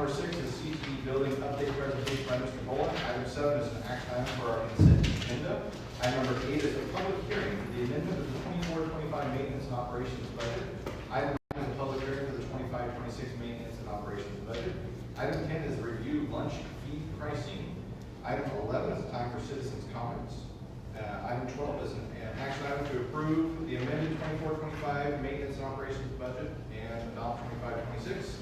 number 6 is CTE building update presentation by Mr. Boland. Item 7 is an action item for our consent agenda. Item number 8 is a public hearing for the amendment of the 24-25 maintenance and operations budget. Item 9 is a public hearing for the 25-26 maintenance and operations budget. Item 10 is review lunch fee pricing. Item 11 is a time for citizens' comments. Item 12 is an action item to approve the amended 24-25 maintenance and operations budget and adopt 25-26.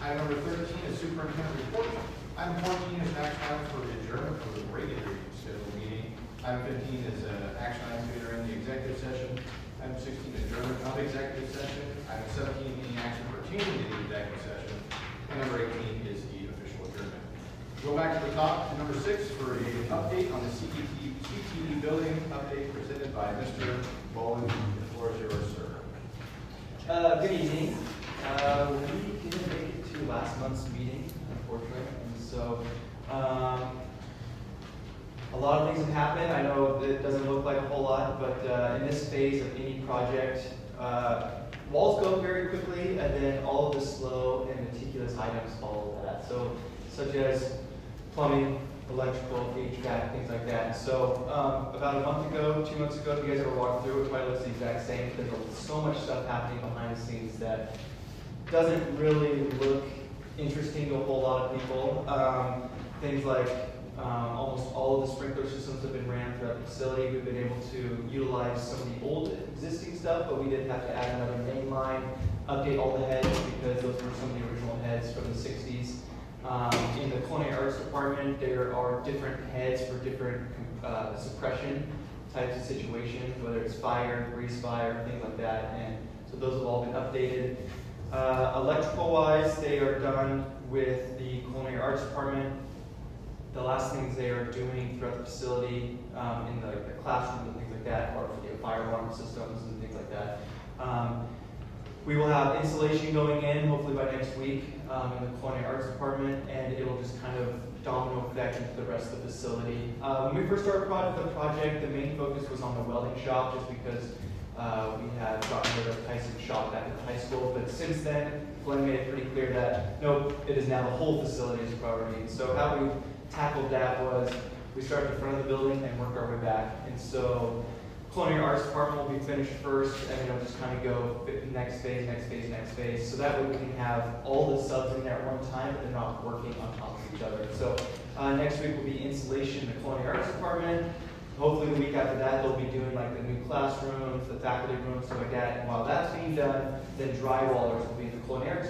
Item number 13 is superintendent report. Item 14 is an action item for adjournment for the regularly scheduled meeting. Item 15 is an action item to enter in the executive session. Item 16, adjournment of executive session. Item 17, any action pertaining to the executive session. And number 18 is the official adjournment. Go back to the top to number 6 for an update on the CTE building update presented by Mr. Boland. The floor is yours, sir. Good evening. We didn't make it to last month's meeting, unfortunately, and so a lot of things have happened. I know it doesn't look like a whole lot, but in this phase of any project, walls go very quickly, and then all of the slow and meticulous items follow that. So, such as plumbing, electrical, HVAC, things like that. So about a month ago, 2 months ago, if you guys ever walked through, it probably looks the exact same. There's so much stuff happening behind the scenes that doesn't really look interesting to a whole lot of people. Things like almost all of the sprinkler systems have been ran throughout the facility. We've been able to utilize some of the old existing stuff, but we did have to add another main line, update all the heads because those were some of the original heads from the 60s. In the culinary arts department, there are different heads for different suppression types of situations, whether it's fire, grease fire, things like that. And so those have all been updated. Electrical-wise, they are done with the culinary arts department. The last things they are doing throughout the facility, in the classroom and things like that, are fire alarm systems and things like that. We will have installation going in, hopefully by next week, in the culinary arts department, and it'll just kind of domino effect into the rest of the facility. When we first started the project, the main focus was on the welding shop, just because we had gotten rid of Tyson's shop back at the high school. But since then, Glenn made it pretty clear that, nope, it is now the whole facility is a priority. So how we tackled that was we started in front of the building and worked our way back. And so culinary arts department will be finished first, and it'll just kind of go next phase, next phase, next phase. So that way we can have all the subs in there at one time, but they're not working on top of each other. So next week will be installation in the culinary arts department. Hopefully the week after that, they'll be doing like the new classrooms, the faculty rooms, stuff like that. And while that's being done, then drywallers will be in the culinary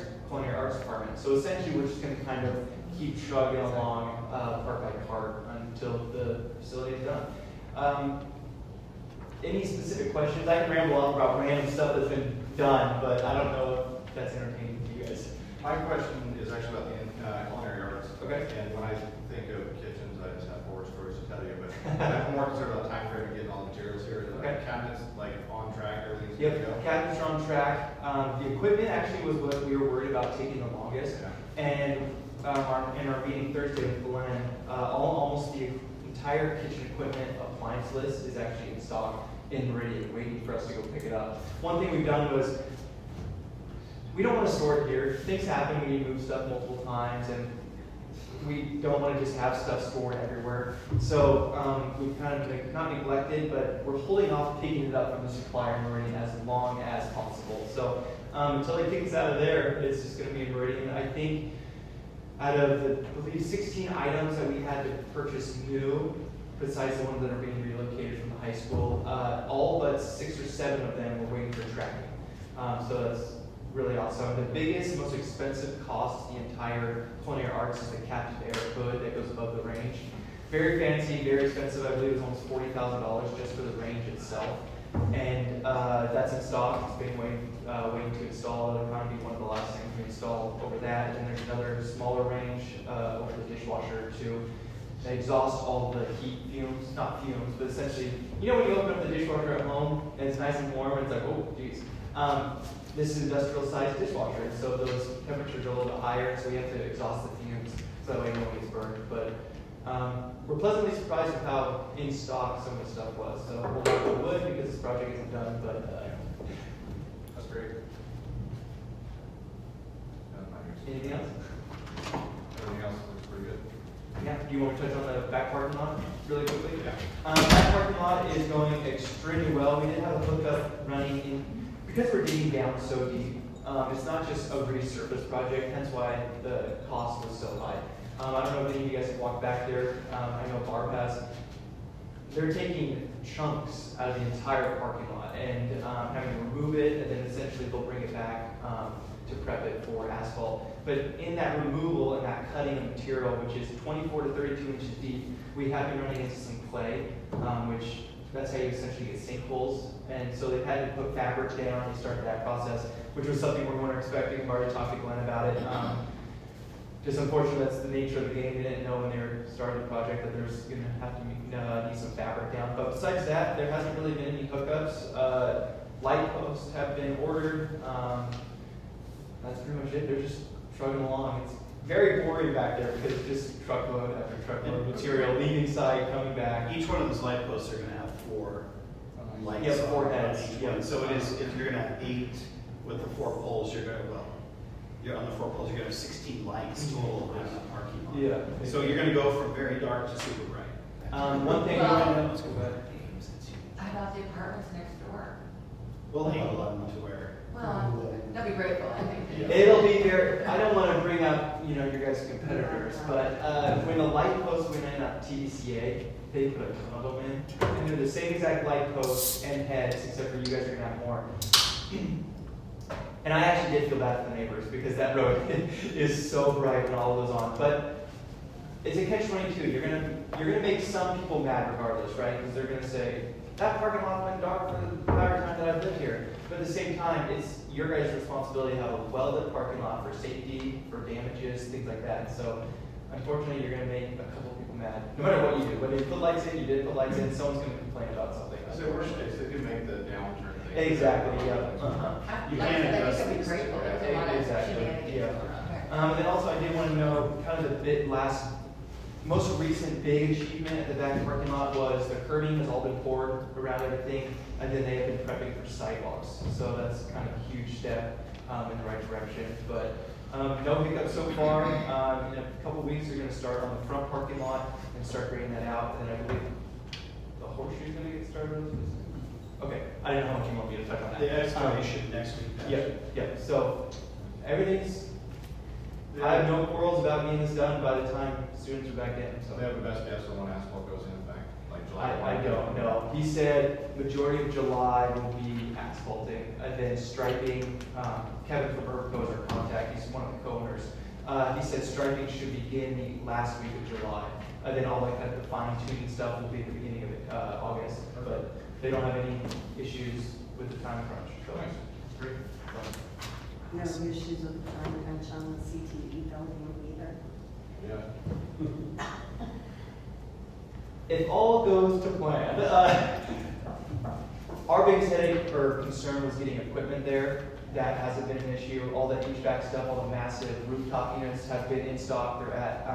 arts department. So essentially we're just going to kind of keep chugging along part by part until the facility is done. Any specific questions? I can ramble on about random stuff that's been done, but I don't know if that's entertaining to you guys. My question is actually about the culinary arts. Okay. And when I think of kitchens, I just have horror stories to tell you, but I'm more concerned about time frame and getting all the materials here. Okay. Cabinets like on track, everything's good to go. Yep, cabinets are on track. The equipment actually was what we were worried about taking the longest. Yeah. And in our meeting Thursday with Glenn, almost the entire kitchen equipment appliance list is actually in stock in Meridian, waiting for us to go pick it up. One thing we've done was, we don't want to store it here. Things happen, we need to move stuff multiple times, and we don't want to just have stuff stored everywhere. So we've kind of not neglected, but we're holding off picking it up from the supplier in Meridian as long as possible. So until they kick us out of there, it's just going to be in Meridian. I think out of the, I believe, 16 items that we had to purchase new, besides the ones that are being relocated from the high school, all but 6 or 7 of them were waiting for tracking. So that's really awesome. The biggest, most expensive cost, the entire culinary arts, is the captive air hood that goes above the range. Very fancy, very expensive. I believe it's almost $40,000 just for the range itself. And that's in stock. It's been waiting to install. It'll probably be one of the last things we install over that. And there's another smaller range over the dishwasher too. They exhaust all the heat fumes, not fumes, but essentially, you know when you open up the dishwasher at home and it's nice and warm and it's like, oh, geez. This is industrial sized dishwasher, and so those temperatures are a little bit higher, so we have to exhaust the fumes so that way no one gets burned. But we're pleasantly surprised with how in stock some of the stuff was. So we'll knock on wood because this project isn't done, but That's great. anything else? do you want to touch on the back parking lot really quickly? Yeah. Back parking lot is going extremely well. We did have a hookup running in, because we're digging down so deep. It's not just a resurface project, hence why the cost was so high. I don't know if any of you guys have walked back there. I know Barb has. They're taking chunks out of the entire parking lot and having to remove it, and then essentially they'll bring it back to prep it for asphalt. But in that removal and that cutting of material, which is 24 to 32 inches deep, we have been running into some clay, which that's how you essentially get sinkholes. And so they've had to put fabric down and start that process, which was something we weren't expecting. We've already talked to Glenn about it. Just unfortunately, that's the nature of the game. They didn't know when they were starting the project that there's going to have to need some fabric down. But besides that, there hasn't really been any hookups. Light posts have been ordered. That's pretty much it. They're just trucking along. It's very boring back there because it's just truckload after truckload of material leaving site, coming back. Each one of those light posts are going to have 4 lights. Yeah, 4 on heads. each one. So it is, if you're going to have 8 with the 4 poles, you're going to, you're on the 4 poles, you're going to have 16 lights total on the parking lot. Yeah. So you're going to go from very dark to super bright. One thing. Well- Let's go back. How about the apartments next door? We'll hang a lot to where. Well, they'll be grateful, I think. Yeah. It'll be very, I don't want to bring up, your guys' competitors, but when the light posts went in at TDCA, they put a ton of them in. And they're the same exact light posts and heads, except for you guys are going to have more. And I actually did feel bad for the neighbors because that road is so bright when all goes on. But it's a catch-22. You're gonna make some people mad regardless, right? Because they're gonna say, that parking lot went dark for the entire time that I've lived here. But at the same time, it's your guys' responsibility to have a well-lit parking lot for safety, for damages, things like that. So unfortunately, you're gonna make a couple people mad. No matter what you do, whether you put lights in, you didn't put lights in, someone's gonna complain about something. So worst case, they do make the downturn thing. Exactly, yeah. I You like can I said, adjust they could be these. grateful, there's a lot of Exactly, shenanigans yeah. going on there. And then also I did want to know kind of the most recent big achievement at the back parking lot was the curbing has all been poured around everything, and then they have been prepping for sidewalks. So that's kind of a huge step in the right direction. But no hiccups so far. In a couple weeks, we're going to start on the front parking lot and start grading that out. And then I believe the horseshoe's going to get started. Okay, I didn't know how much you want me to touch on that. The excavation next week. Yeah. So everything's. I have no quarrels about getting this done by the time students are back in. So They have the best guess on when asphalt goes in effect, like July. I don't know. He said majority of July will be asphalting, and then striping. Kevin from Urco is our contact. He's one of the co-owners. He said striping should begin the last week of July, and then all that kind of fine tuning stuff will be at the beginning of August. But they don't have any issues with the time crunch. So. Nice. Great. No issues with the time crunch on the CTE building either. Yeah. If all goes to plan, our biggest headache or concern was getting equipment there. That hasn't been an issue. All the HVAC stuff, all the massive rooftop units have been in stock. They're at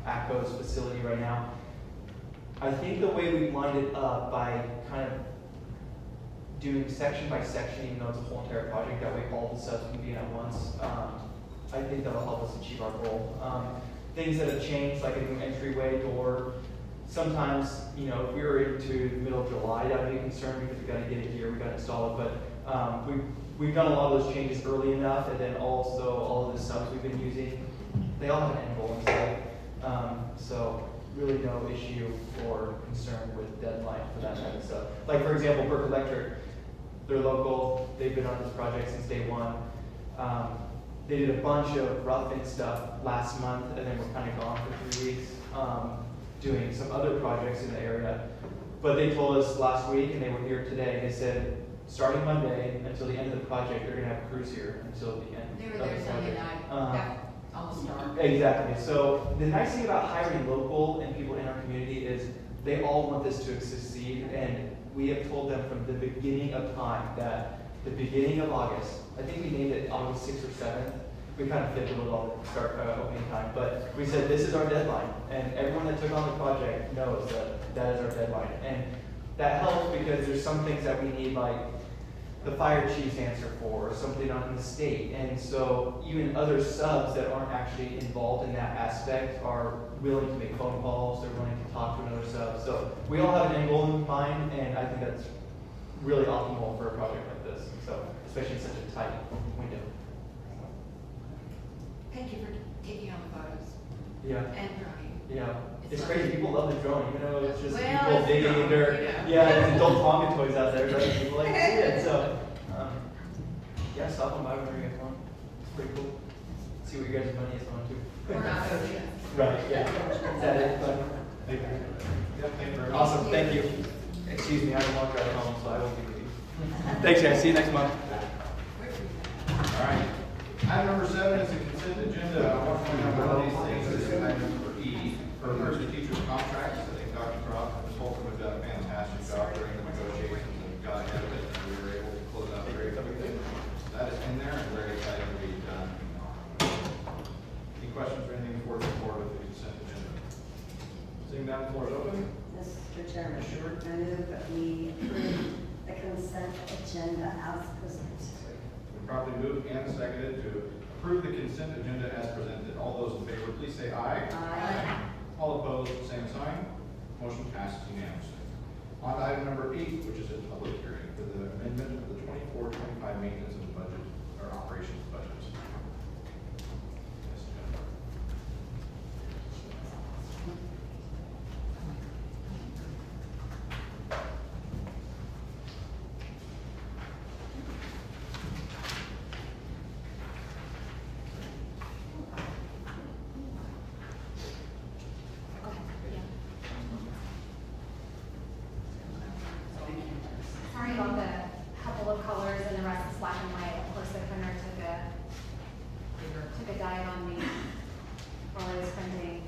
ACCO's facility right now. I think the way we lined it up by kind of doing section by section, even though it's a whole entire project, that way all the subs can be in at once. I think that'll help us achieve our goal. Things that have changed, like a new entryway door. Sometimes, if we were into the middle of July, that would be a concern because we got to get it here, we got to install it. But we've done a lot of those changes early enough, and then also all of the subs we've been using, they all have an end goal in sight. So really no issue or concern with deadline for that type of stuff. Like for example, Burke Electric, they're local, they've been on this project since day one. They did a bunch of roughing stuff last month, and then we're kind of gone for 3 weeks doing some other projects in the area. But they told us last week, and they were here today, they said starting Monday until the end of the project, they're going to have crews here until the end They of were the there Sunday project. night, that almost dark. Exactly. So the nice thing about hiring local and people in our community is they all want this to succeed, and we have told them from the beginning of time that the beginning of August, I think we named it August 6th or 7th. We kind of fiddled with all the start opening time, but we said this is our deadline, and everyone that took on the project knows that that is our deadline, and that helps because there's some things that we need, like the fire chiefs answer for, or something on the state. And so even other subs that aren't actually involved in that aspect are willing to make phone calls, they're willing to talk to another sub. So we all have an end goal in mind, and I think that's really optimal for a project like this. So, especially in such a tight window. Thank you for taking all the photos Yeah. and drawing. Yeah, it's It's crazy. fun. People love the drone, even though it's just Well, people it's digging drone, dirt. you know. Yeah, there's adult Tonka toys out there, right? People like to see it. So, yeah, stop them by whenever you guys want. It's pretty cool. See what your guys' money is on too. We're not gonna do that. Right. Yeah. Is that it? Glenn? Thank you. Yep, thank you very much. Awesome. Thank you. Excuse me, I have a long drive home, so I won't be with you. Thanks, guys. See you next month. All right. Item number 7 is the consent agenda. I want to point out one of these things is item number E, for emergency teachers contracts. I think Dr. Croft and Ms. Holcomb have done a fantastic job during the negotiations and got ahead of it, and we were able to close out very quickly. That is in there and very excited to be done. Any questions or anything before we move forward with the consent agenda? Seeing none, the floor is open. Mr. Chairman, Sure. I move that we approve the consent agenda as presented. We properly moved and seconded to approve the consent agenda as presented. All those in favor, please say aye. Aye. All opposed, same sign. Motion passes unanimously. On to item number 8, which is a public hearing for the amendment of the 24-25 maintenance of the budget, or operations budget. Yes, Jennifer. Sorry about the couple of colors and the rest is black and white. Of course, the printer took a dive on me while I was printing.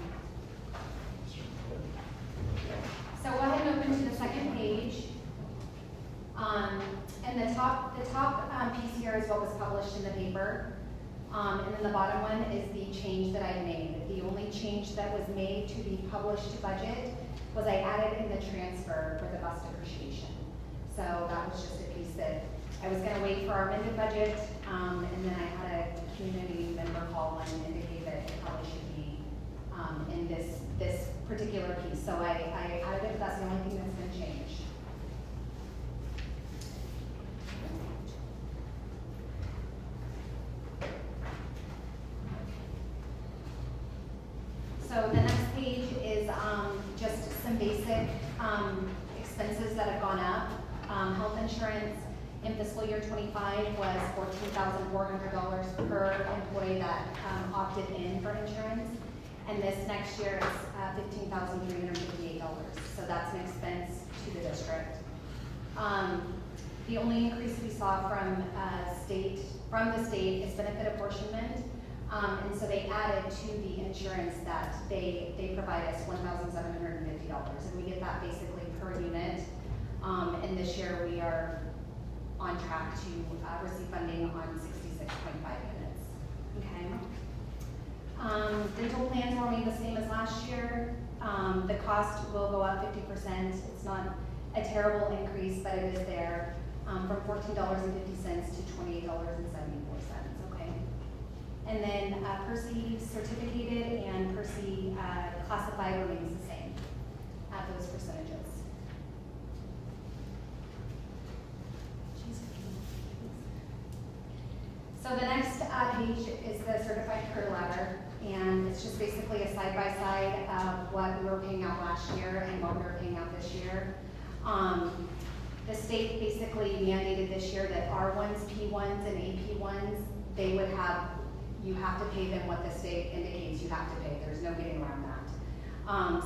So go ahead and open to the second page. And the top piece here is what was published in the paper. And then the bottom one is the change that I made. The only change that was made to the published budget was I added in the transfer for the bus depreciation. So that was just a piece that I was gonna wait for our amended budget, and then I had a community member call and indicate that it probably should be, in this particular piece. So I added it, that's the only thing that's been changed. So the next page is, just some basic, expenses that have gone up. Health insurance in fiscal year 25 was $14,400 per employee that opted in for insurance. And this next year is $15,358. So that's an expense to the district. The only increase we saw from the state is benefit apportionment. And so they added to the insurance that they provide us $1,750. And we get that basically per unit. And this year we are on track to receive funding on 66.5 units. Okay. Dental plans will remain the same as last year. The cost will go up 50%. It's not a terrible increase, but it is there, from $14.50 to $28.74. Okay. And then Percy certificated and Percy classified remains the same at those percentages. So the next page is the certified career ladder, and it's just basically a side-by-side of what we were paying out last year and what we were paying out this year. The state basically mandated this year that R1s, P1s, and AP1s, you have to pay them what the state indicates you have to pay. There's no getting around that.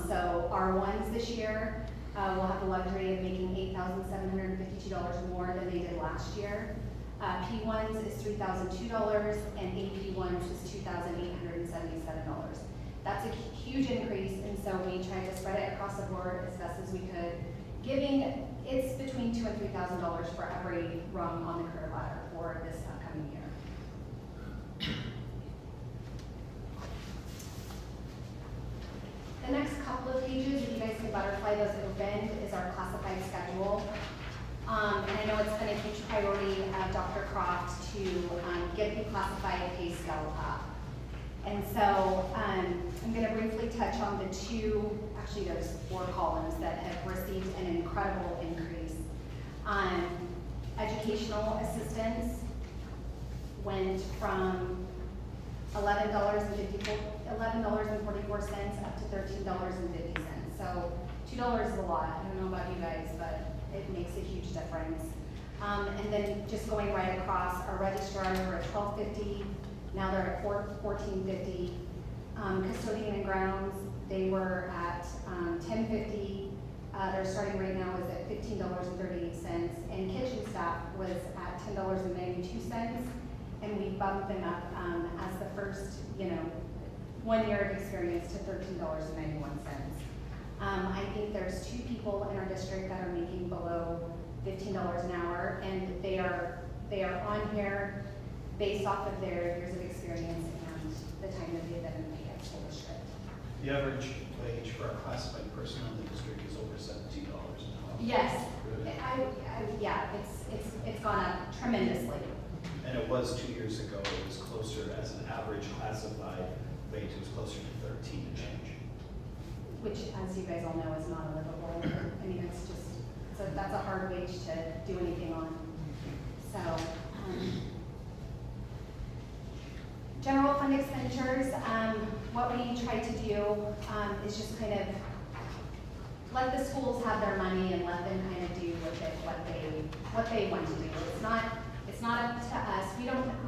So R1s this year will have the luxury of making $8,752 more than they did last year. P1s is $3,002 and AP1s is $2,877. That's a huge increase, and so we tried to spread it across the board as best as we could, giving it's between $2,000 and $3,000 for every rung on the career ladder for this upcoming year. The next couple of pages, if you guys can butterfly those open, is our classified schedule. And I know it's been a huge priority of Dr. Croft to get the classified pay scale up. And so I'm going to briefly touch on the two, actually there's 4 columns that have received an incredible increase. Educational assistance went from $11.44 up to $13.50. So $2 is a lot. I don't know about you guys, but it makes a huge difference. And then just going right across, our registrars were at $12.50. Now they're at $14.50. Custodian and grounds, they were at $10.50. Their starting rate now is at $15.38. And kitchen staff was at $10.92. And we bumped them up as the first, 1 year of experience to $13.91. I think there's 2 people in our district that are making below $15 an hour, and they are on here based off of their years of experience and the time that they've been in the Payette School District. The average wage for our classified personnel in the district is over $17 an hour. Yes, yeah, it's gone up tremendously. And it was 2 years ago, it was closer, as an average classified wage, it was closer to 13 and change. Which, as you guys all know, is not livable. I mean, it's just, that's a hard wage to do anything on. So, general fund expenditures, what we try to do is just kind of let the schools have their money and let them kind of do with it what they want to do. It's not up to us.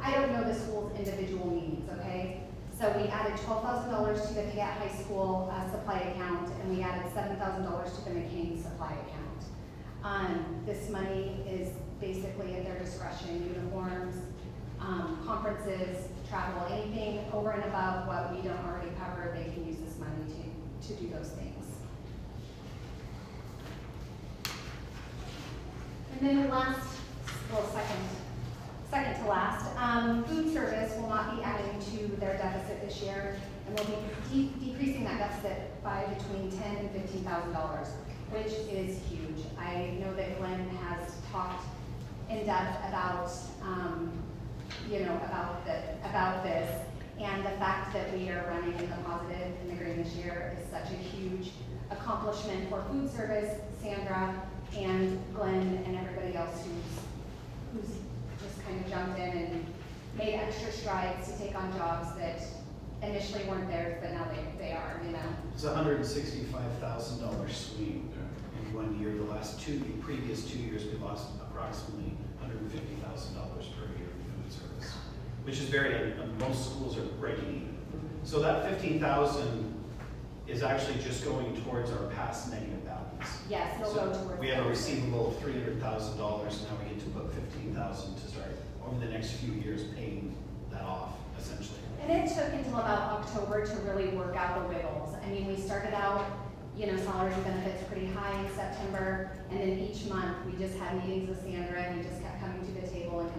I don't know the school's individual needs, okay? So we added $12,000 to the Payette High School supply account, and we added $7,000 to the McCain supply account. This money is basically at their discretion: uniforms, conferences, travel, anything over and above what we don't already cover. They can use this money to do those things. And then second to last, food service will not be adding to their deficit this year, and we'll be decreasing that deficit by between $10,000 and $15,000, which is huge. I know that Glenn has talked in depth about, about this, and the fact that we are running in the positive in the green this year is such a huge accomplishment for food service, Sandra, and Glenn, and everybody else who's just kind of jumped in and made extra strides to take on jobs that initially weren't theirs, but now they are, It's a $165,000 swing in 1 year. The previous 2 years, we lost approximately $150,000 per year in food service, which is most schools are breaking even. So that $15,000 is actually just going towards our past negative balance. Yes, it'll So go towards. we have a receivable of $300,000, now we get to put $15,000 to start over the next few years paying that off, essentially. And it took until about October to really work out the wiggles. I mean, we started out, salaries and benefits pretty high in September, and then each month we just had meetings with Sandra, and we just kept coming to the table and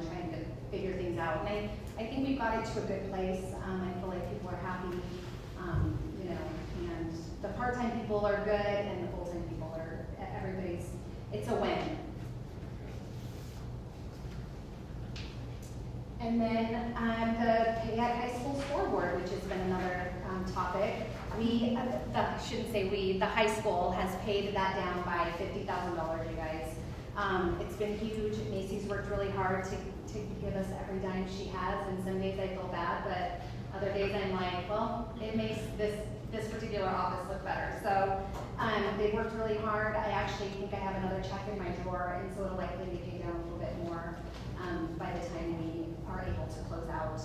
trying to figure things out. And I think we've got it to a good place. I feel like people are happy, and the part-time people are good, and the full-time people are, it's a win. And then the Payette High School scoreboard, which has been another topic. The high school has paid that down by $50,000, you guys. It's been huge. Macy's worked really hard to give us every dime she has, and some days I feel bad, but other days I'm like, well, it makes this particular office look better. So they worked really hard. I actually think I have another check in my drawer, and so it'll likely be paid down a little bit more by the time we are able to close out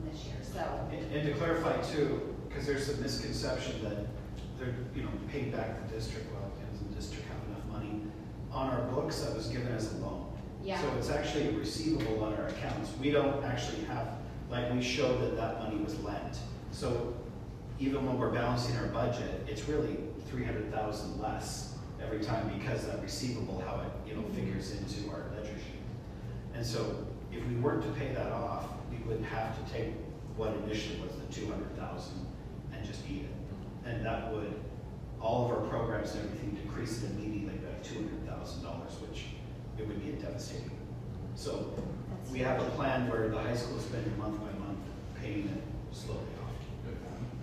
this year. So. And to clarify too, because there's a misconception that they're, paid back the district, well, does the district have enough money? On our books, that was given as a loan. Yeah. So it's actually a receivable on our accounts. We don't actually have, we show that money was lent. So even when we're balancing our budget, it's really $300,000 less every time because that receivable, how it, figures into our ledger sheet. And so if we weren't to pay that off, we would have to take what initially was the $200,000 and just eat it. And that would, all of our programs and everything decrease it immediately, but like $200,000, which it would be devastating. So we have a plan where the high school is spending month by month, paying it slowly off.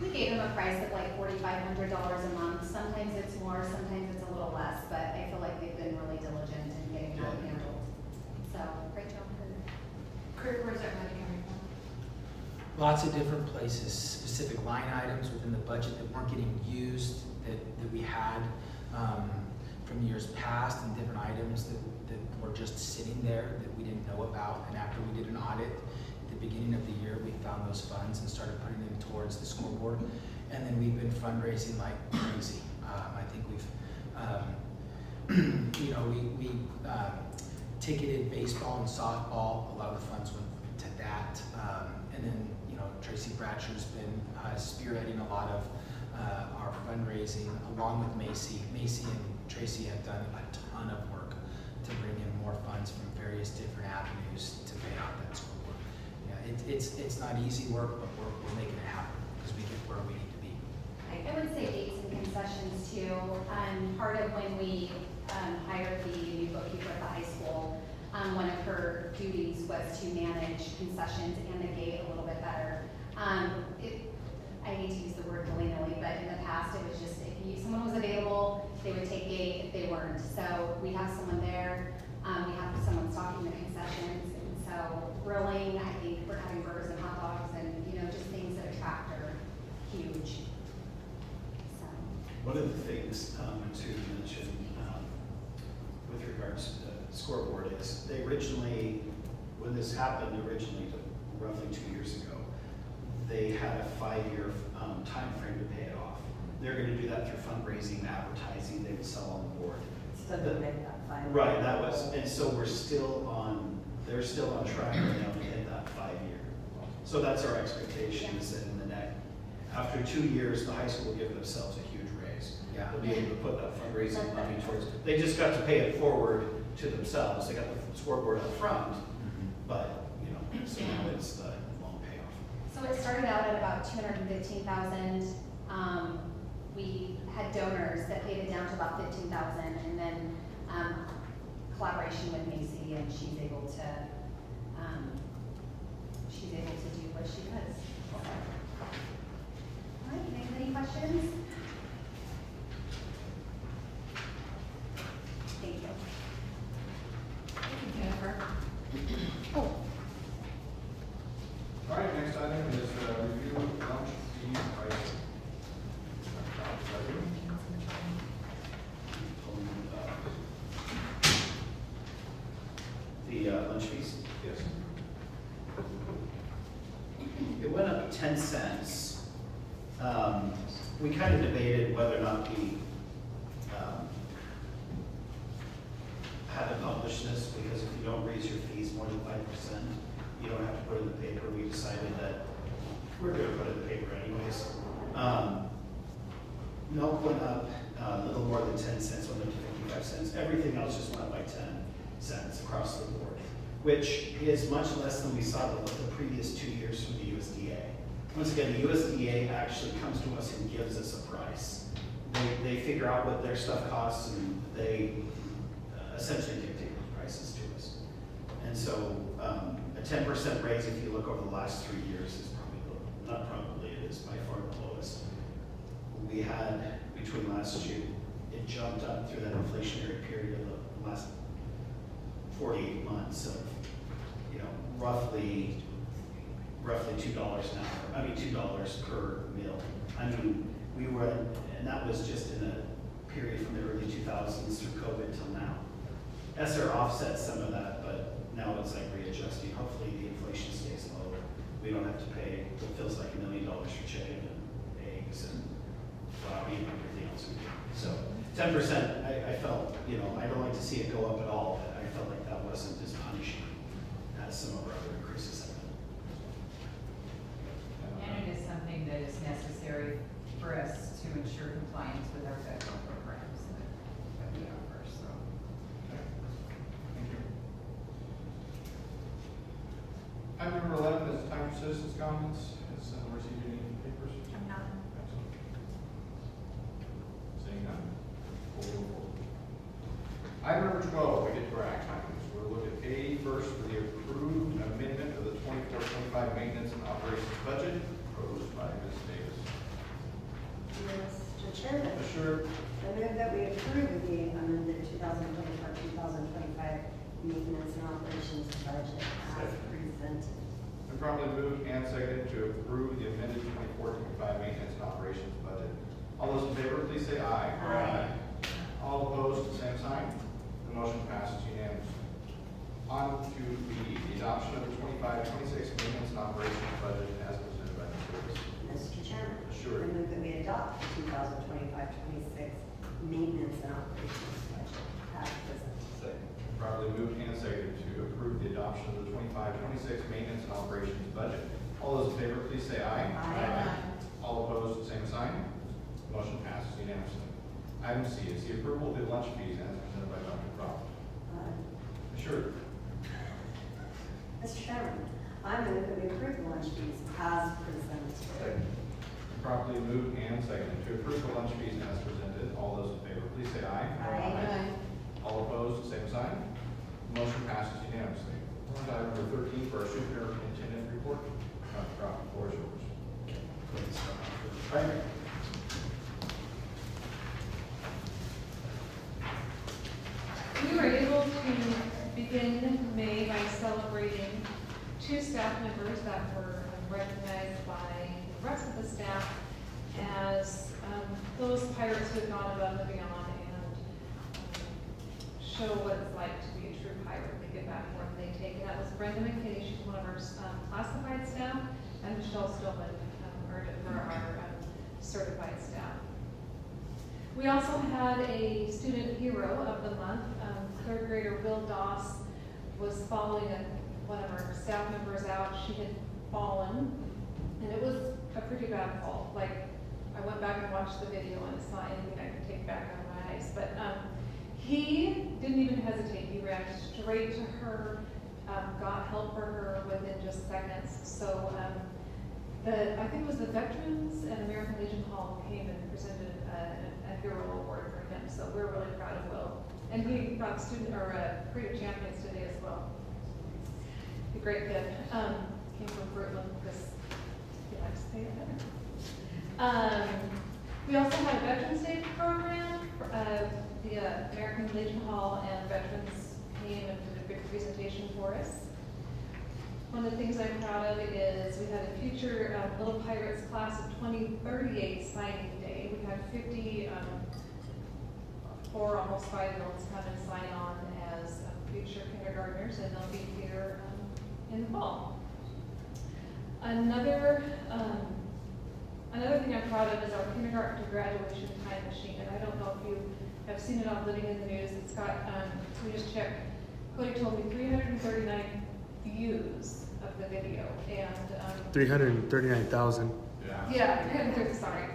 We gave them a price of like $4,500 a month. Sometimes it's more, sometimes it's a little less, but I feel like they've been really diligent in getting that handled. So, great job, Kurt, where's that money coming from? Lots of different places, specific line items within the budget that weren't getting used, that we had from years past, and different items that were just sitting there that we didn't know about. And after we did an audit at the beginning of the year, we found those funds and started putting them towards the scoreboard. And then we've been fundraising like crazy. I think we've, we ticketed baseball and softball. A lot of the funds went to that. And then, Tracy Bratcher's been spearheading a lot of our fundraising along with Macy. Macy and Tracy have done a ton of work to bring in more funds from various different avenues to pay out that scoreboard. Yeah, it's not easy work, but we're making it happen because we get where we need to be. I would say dates and concessions too. Part of when we hired the new bookkeeper at the high school, one of her duties was to manage concessions and the gate a little bit better. I hate to use the word willy-nilly, but in the past it was just someone was available, they would take gate if they weren't. So we have someone there, we have someone stocking the concessions, and so grilling, I think we're having burgers and hot dogs and, just things that attract are huge. So. One of the things to mention with regards to the scoreboard is they originally, when this happened originally, roughly 2 years ago, they had a 5-year time frame to pay it off. They're going to do that through fundraising, advertising, they would sell on the board. Still gonna make that final. Right, that was, and so they're still on track right now to hit that 5-year. So that's our expectation is that in the next, after 2 years, the high school will give themselves a huge raise. Yeah. They'll be able to put that fundraising money towards, they just got to pay it forward to themselves. They got the scoreboard up front, but, so now it's the long payoff. So it started out at about $215,000. We had donors that paid it down to about $15,000, and then collaboration with Macy, and she's able to do what she does. All right, any questions? Thank you. Thank you, Jennifer. Oh. All right, next item is review lunch fee pricing. The lunch fees, Yes. it went up 10 cents. We kind of debated whether or not we had to publish this, because if you don't raise your fees more than 5%, you don't have to put it in the paper. We decided that we're going to put it in the paper anyways. Milk went up a little more than 10 cents, went up to 55 cents. Everything else just went up by 10 cents across the board, which is much less than we saw the previous 2 years from the USDA. Once again, the USDA actually comes to us and gives us a price. They figure out what their stuff costs, and they essentially dictate the prices to us. And so a 10% raise, if you look over the last 3 years, is it is by far the lowest. We had, between last year, it jumped up through that inflationary period of the last 48 months of, roughly $2 an hour. $2 per meal. We were, and that was just in a period from the early 2000s through COVID till now. ESSER offsets some of that, but now it's like readjusting. Hopefully the inflation stays low. We don't have to pay what feels like $1 million for chicken and eggs and flour and everything else we do. So 10%, I felt, I don't like to see it go up at all, but I felt like that wasn't as punishing as some of our other increases have been. And it is something that is necessary for us to ensure compliance with our federal programs that we offer, so. Thank you. Item number 11 is time for citizens' comments. Has received any papers? None. Excellent. Seeing none. We'll move forward. Chairman, Assured. I move that we approve the amended 2024-2025 maintenance and operations budget as presented. Been properly moved and seconded to approve the amended 24-25 maintenance and operations budget. All those in favor, please say aye. Aye. All opposed, same sign. The motion passes unanimously. On to the adoption of the 25-26 maintenance and operations budget as presented by Ms. Davis. Mr. Chairman. Assured. I move that we adopt the 2025-26 maintenance and operations budget as presented. Second. Properly moved and seconded to approve the adoption of the 25-26 maintenance and operations budget. All those in favor, please say aye. Aye. All opposed, same sign. Motion passes unanimously. Item C is the approval of the lunch fees as presented by Dr. Croft. Assured. Mr. Chairman, I move that we approve the lunch fees as presented. Second. Properly moved and seconded to approve the lunch fees as presented. All those in favor, please say aye. Aye. All opposed, same sign. Motion passes unanimously. On to item number 13 for our superintendent report. Dr. Croft, the floor is yours. Right. We were able to begin May by celebrating 2 staff members that were recognized by the rest of the staff as those pirates who have gone above and beyond and show what it's like to be a true pirate. They get back more than they take. And that was Brenda McKinney, she's one of our classified staff, and Michelle Stillman earned it for our certified staff. We also had a student hero of the month. 3rd grader Will Doss was following one of our staff members out. She had fallen, and it was a pretty bad fall. Like, I went back and watched the video and saw anything I could take back out of my eyes. But he didn't even hesitate. He ran straight to her, got help for her within just seconds. So I think it was the Veterans and American Legion Hall came and presented a hero award for him. So we're really proud of Will. And he got creative champions today as well. A great kid. Came from Brooklyn because he likes to pay it better. We also had a Veterans Day program. The American Legion Hall and veterans came and did a big presentation for us. One of the things I'm proud of is we had a future Little Pirates class of 2038 signing day. We had 50 4 almost 5-year-olds come and sign on as future kindergartners, and they'll be here in the fall. Another thing I'm proud of is our kindergarten to graduation time machine, and I don't know if you have seen it on Living in the News. It's got, we just checked, Cody told me 339 views of the video, and 339,000. yeah, 330, sorry.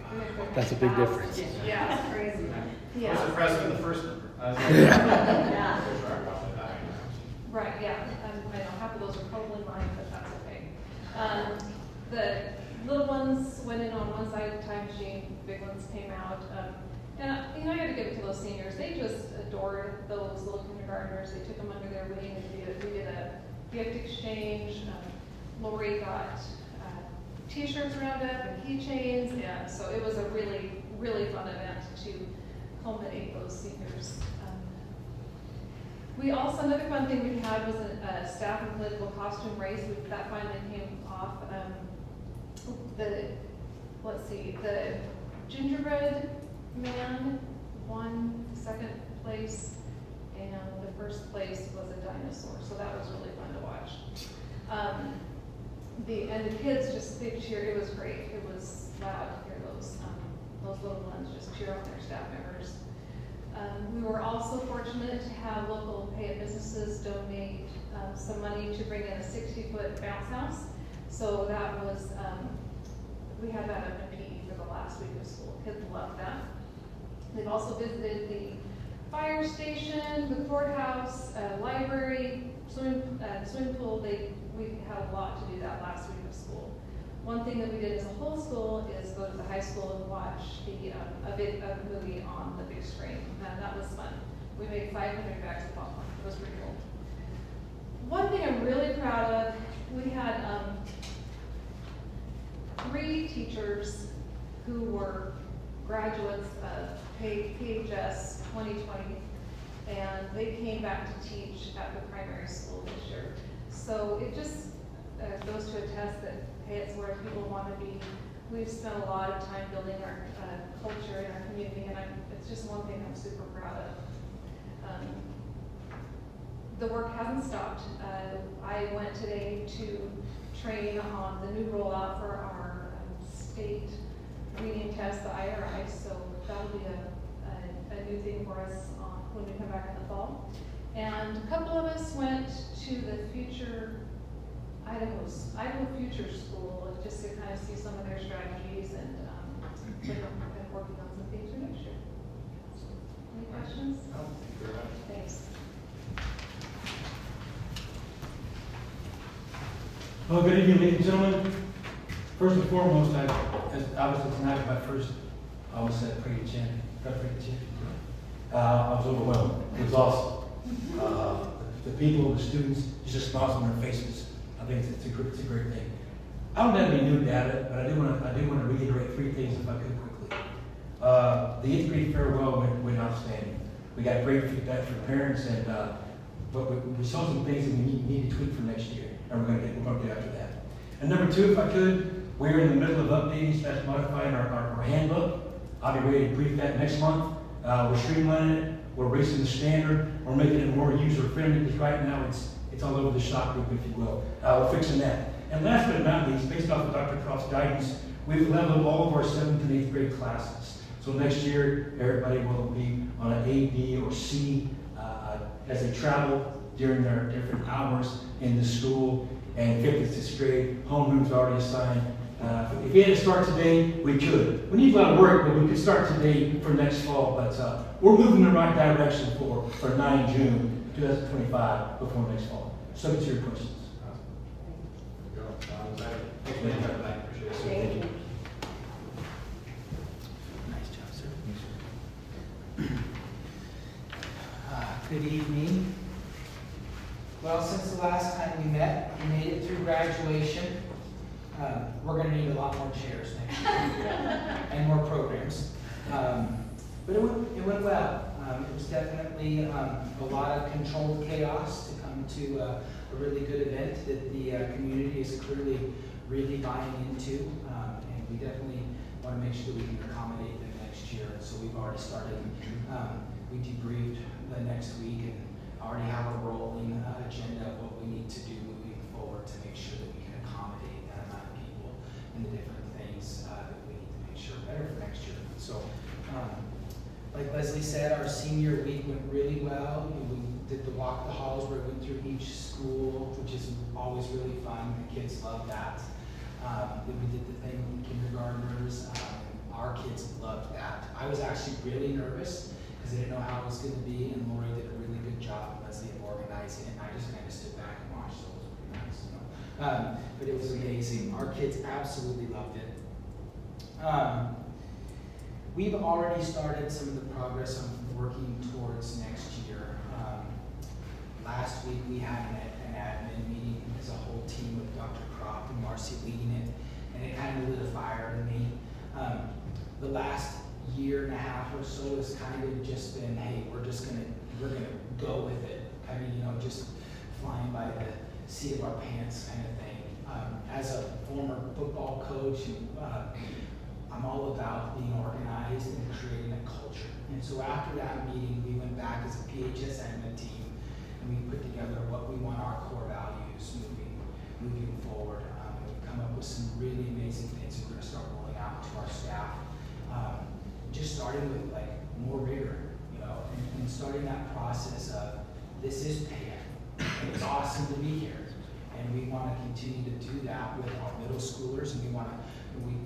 That's a big difference. Yeah. That's crazy. I was impressed with the first number. I was like, Yeah. Right, yeah, I know half of those are probably mine, but that's okay. The little ones went in on one side of the time machine, big ones came out. And I got to give it to those seniors. They just adored those little kindergartners. They took them under their wing, and we did a gift exchange. Lori got T-shirts round up and keychains, and so it was a really, really fun event to culminate those seniors. We also, another fun thing we had was a staff and political costume race. That finally came off. The gingerbread man won 2nd place, and the 1st place was a dinosaur. So that was really fun to watch. And the kids just, they cheered. It was great. It was loud to hear those little ones just cheer on their staff members. We were also fortunate to have local Payette businesses donate some money to bring in a 60-foot bounce house. So that was, we had that up in PE for the last week of school. Kids loved that. They've also visited the fire station, the courthouse, library, swimming pool. We had a lot to do that last week of school. One thing that we did as a whole school is go to the high school and watch a movie on the big screen, and that was fun. We made 500 bags of popcorn. It was pretty cool. One thing I'm really proud of, we had 3 teachers who were graduates of PHS 2020, and they came back to teach at the primary school this year. So it just goes to attest that Payette's where people want to be. We've spent a lot of time building our culture in our community, and it's just one thing I'm super proud of. The work hasn't stopped. I went today to train on the new rollout for our state reading test, the IRI, so that'll be a new thing for us when we come back in the fall. And a couple of us went to the Idaho Future School just to kind of see some of their strategies and been working on some things for next year. Any questions? No, thank you very much. Thanks. Well, good evening, ladies and gentlemen. First and foremost, obviously tonight, my first, I almost said Payette champion. I was overwhelmed. It was awesome. The people, the students, just a smiles on their faces. I think it's a great thing. I don't have any new data, but I do want to reiterate three things if I could quickly. The 8th grade farewell went outstanding. We got great feedback from parents, and but we saw some things that we need to tweak for next year, and we're going to get after that. And number two, if I could, we're in the middle of updating / modifying our handbook. I'll be ready to brief that next month. We're streamlining it. We're raising the standard. We're making it more user-friendly because right now it's all over the shop group, if you will. We're fixing that. And last but not least, based off of Dr. Croft's guidance, we've leveled all of our 7th and 8th grade classes. So next year, everybody will be on an A, B, or C as they travel during their different hours in the school. And 5th and 6th grade, homeroom's already assigned. If we had to start today, we could. We need a lot of work, but we could start today for next fall. But we're moving in the right direction for 9 June 2025 before next fall. Subject to your questions. Thank you. Appreciate it. Thank you. Nice job, sir. Good evening. Well, since the last time we met, we made it through graduation. We're going to need a lot more chairs next year and more programs. But it went well. It was definitely a lot of controlled chaos to come to a really good event that the community is clearly really buying into. And we definitely want to make sure that we can accommodate them next year. So we've already started. We debriefed the next week and already have a rolling agenda of what we need to do moving forward to make sure that we can accommodate that amount of people and the different things that we need to make sure are better for next year. So, like Leslie said, our senior week went really well. We did the walk the halls where we went through each school, which is always really fun. The kids love that. Then we did the thing with the kindergartners. Our kids loved that. I was actually really nervous because I didn't know how it was going to be, and Lori did a really good job, Leslie, of organizing it. And I just kind of stood back and watched, so it was pretty nice. You know? But it was amazing. Our kids absolutely loved it. We've already started some of the progress on working towards next year. Last week we had an admin meeting as a whole team with Dr. Croft and Marcy leading it, and it kind of lit a fire in me. The last year and a half or so has kind of just been, hey, we're gonna go with it, kind of, just flying by the seat of our pants kind of thing. As a former football coach, I'm all about being organized and creating a culture. And so after that meeting, we went back as a PHS admin team, and we put together what we want our core values moving forward. We've come up with some really amazing things that we're going to start rolling out to our staff. Just starting with more rigor, and starting that process of this is Payette. It's awesome to be here, and we want to continue to do that with our middle schoolers, and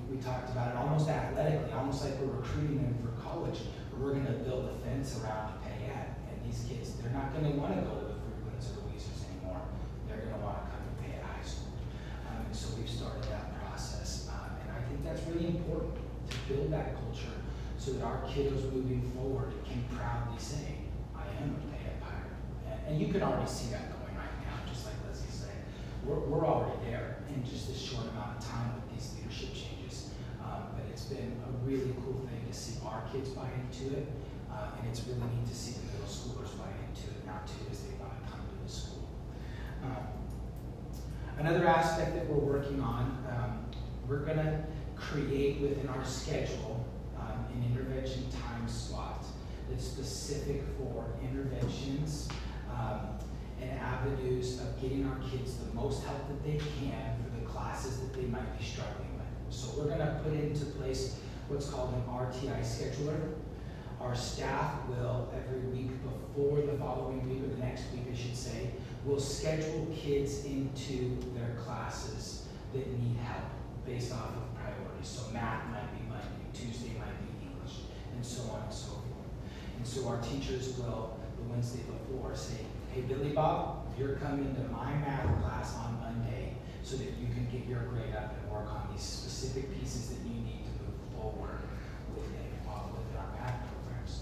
we talked about it almost athletically, almost like we're recruiting them for college. But we're going to build a fence around Payette, and these kids, they're not going to want to go to the Fruitlands or Louisers anymore. They're going to want to come to Payette High School. And so we've started that process, and I think that's really important to build that culture so that our kiddos moving forward can proudly say, I am a Payette Pirate. And you can already see that going right now, just like Leslie said. We're already there in just this short amount of time with these leadership changes. But it's been a really cool thing to to see our kids buy into it, and it's really neat to see the middle schoolers buy into it now too, as they want to come to the school. Another aspect that we're working on, we're gonna create within our schedule an intervention time slot that's specific for interventions and avenues of getting our kids the most help that they can for the classes that they might be struggling with. So we're gonna put into place what's called an RTI scheduler. Our staff will, every week before the following week, or the next week I should say, will schedule kids into their classes that need help based off of priorities. So math might be Monday, Tuesday might be English, and so on and so forth. And so our teachers will, the Wednesday before, say, hey, Billy Bob, you're coming to my math class on Monday so that you can get your grade up and work on these specific pieces that you need to move forward within our math programs.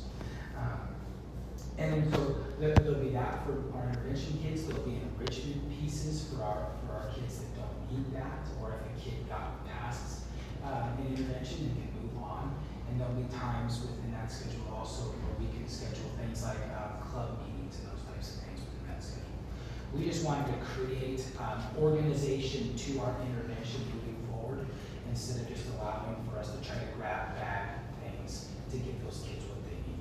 And so there'll be that for our intervention kids. There'll be enrichment pieces for our kids that don't need that, or if a kid got past an intervention and can move on. And there'll be times within that schedule also where we can schedule things like club meetings and those types of things within that schedule. We just wanted to create organization to our intervention moving forward instead of just allowing for us to try to grab bag things to give those kids what they need.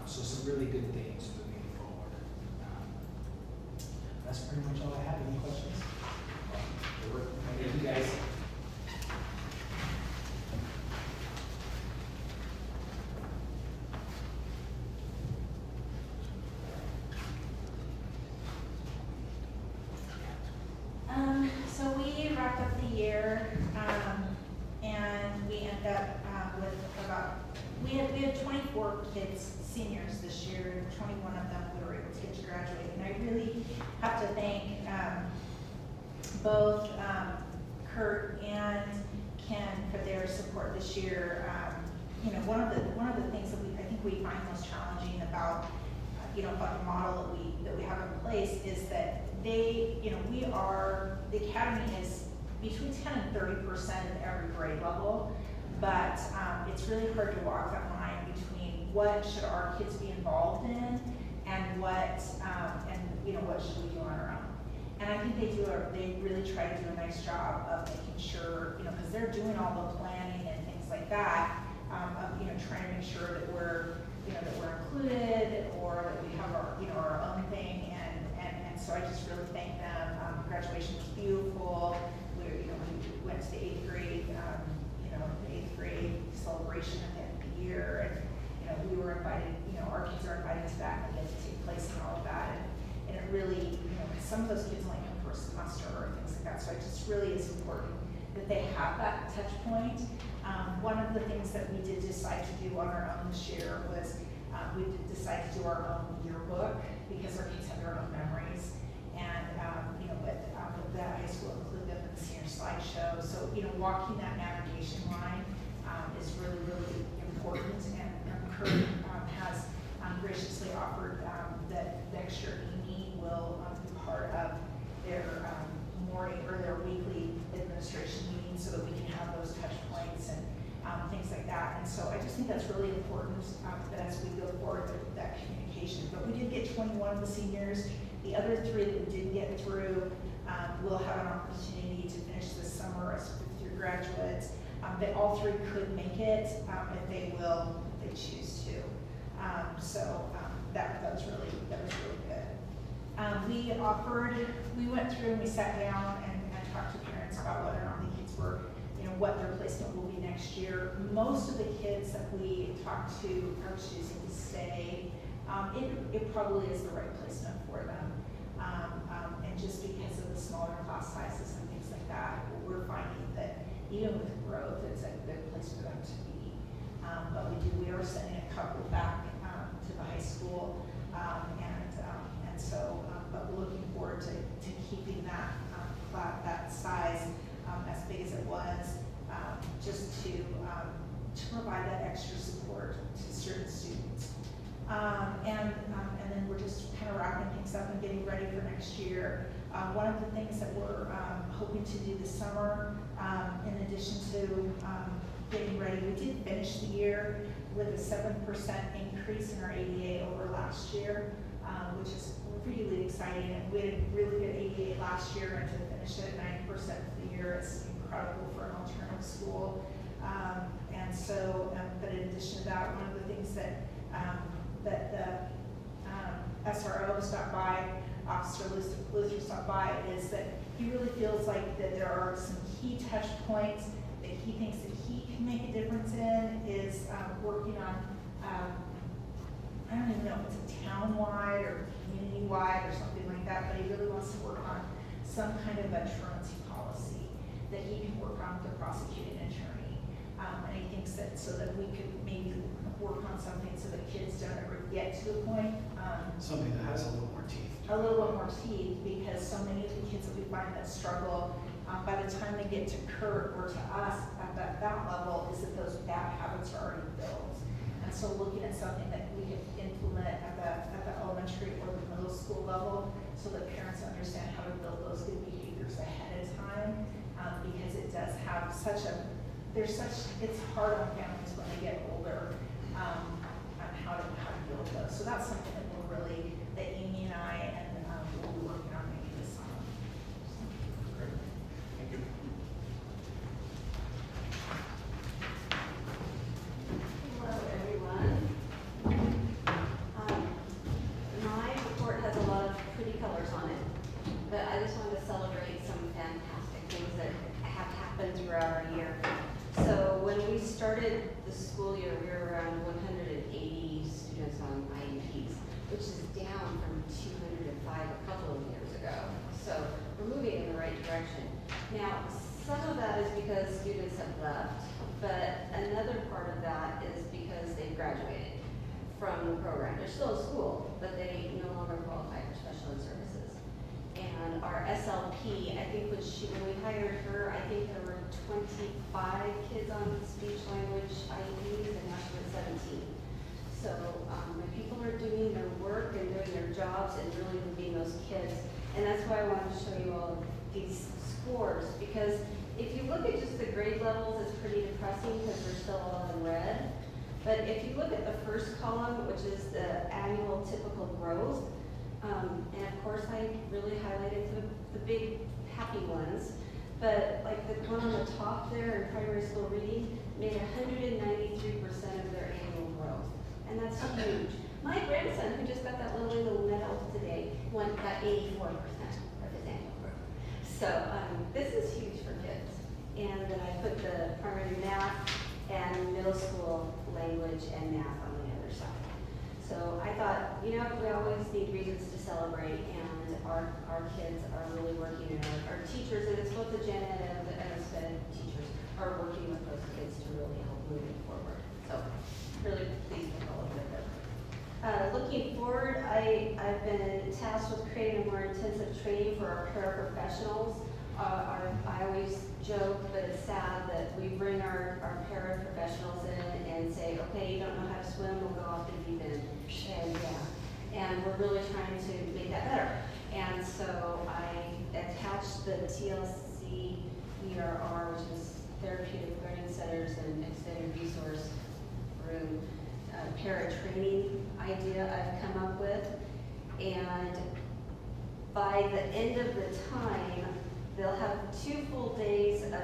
So some really good things moving forward. That's pretty much all I have. Any questions? Thank you guys. So we wrapped up the year, and we ended up with about, we had 24 kids, seniors this year, and 21 of them we were able to get to graduate. And I really have to thank both Kurt and Ken for their support this year. You know, one of the things that I think we find most challenging about about the model that we have in place is that the academy is between 10 and 30% of every grade level, but it's really hard to walk that line between what should our kids be involved in and what should we do on our own. And I think they really try to do a nice job of making sure, because they're doing all the planning and things like that, of trying to make sure that we're included, or that we have our own thing, and so I just really thank them. Graduation was beautiful. We went to the 8th grade, the 8th grade celebration at the end of the year, and we were invited. Our kids are invited to that, and they get to take place and all of that, and it really, because some of those kids only come for a semester or things like that, so it just really is important that they have that touch point. One of the things that we did decide to do on our own this year was we did decide to do our own yearbook, because our kids have their own memories, and with that high school include them in the senior slideshow. So walking that navigation line is really, really important, and Kurt has graciously offered that next year Amy will be part of their morning or their weekly administration meeting, so that we can have those touch points and things like that. And so I just think that's really important that as we go forward with that communication. But we did get 21 of the seniors. The other 3 that we didn't get through will have an opportunity to finish this summer as fifth-year graduates. But all 3 could make it if they choose to. That was really good. We went through and we sat down and talked to parents about whether or not the kids were, what their placement will be next year. Most of the kids that we talked to are choosing to stay. It probably is the right placement for them. And just because of the smaller class sizes and things like that, we're finding that even with growth, it's a good place for them to be. But we are sending a couple back to the high school, but we're looking forward to keeping that size as big as it was, just to provide that extra support to certain students. And then we're just kind of wrapping things up and getting ready for next year. One of the things that we're hoping to do this summer, in addition to getting ready. We did finish the year with a 7% increase in our ADA over last year, which is really exciting. And we had a really good ADA last year, and to finish it at 9% for the year is incredible for an alternative school. And so, but in addition to that, one of the things that the SRO stopped by, Officer Luther stopped by, is that he really feels like that there are some key touch points that he thinks that he can make a difference in, is working on, I don't even know if it's a town-wide or community-wide or something like that, but he really wants to work on some kind of a truancy policy that he can work on with the prosecuting attorney. And he thinks that so that we could maybe work on something so that kids don't ever get to the point. Something that has a little more teeth. A little bit more teeth, because so many of the kids that we find that struggle, by the time they get to Kurt or to us at that level, is that those bad habits are already built. And so looking at something that we can implement at the elementary or the middle school level, so that parents understand how to build those good behaviors ahead of time, because it does have it's hard on families when they get older, on how to deal with those. So that's something that that Amy and I will be working on maybe this summer. Great. Thank you. Hello, everyone. My report has a lot of pretty colors on it, but I just wanted to celebrate some fantastic things that have happened throughout our year. So when we started the school year, we were around 180 students on IEPs, which is down from 205 a couple of years ago. So we're moving in the right direction. Now, some of that is because students have left, but another part of that is because they've graduated from the program. They're still in school, but they no longer qualify for special ed services. And our SLP, I think when we hired her, I think there were 25 kids on speech language IEPs, and now she's at 17. So when people are doing their work and doing their jobs and really moving those kids, and that's why I wanted to show you all of these scores, because if you look at just the grade levels, it's pretty depressing because they're still all in red. But if you look at the first column, which is the annual typical growth, and of course I really highlighted the big happy ones, but like the one on the top there in primary school reading made 193% of their annual growth. And that's huge. My grandson, who just got that little medal today, got 84% of his annual growth. So this is huge for kids. And then I put the primary math and middle school language and math on the other side. So I thought, we always need reasons to celebrate, and our kids are really working, and our teachers, and it's both the gen ed and the SPED teachers, are working with those kids to really help move it forward. So really pleased with all of their work. Looking forward, I've been tasked with creating a more intensive training for our paraprofessionals. I always joke, but it's sad that we bring our paraprofessionals in and say, okay, you don't know how to swim, we'll go off the deep end. And we're really trying to make that better. And so I attached the TLC ERR, which is Therapeutic Learning Centers and Extended Resource Room, para-training idea I've come up with. And by the end of the time, they'll have 2 full days of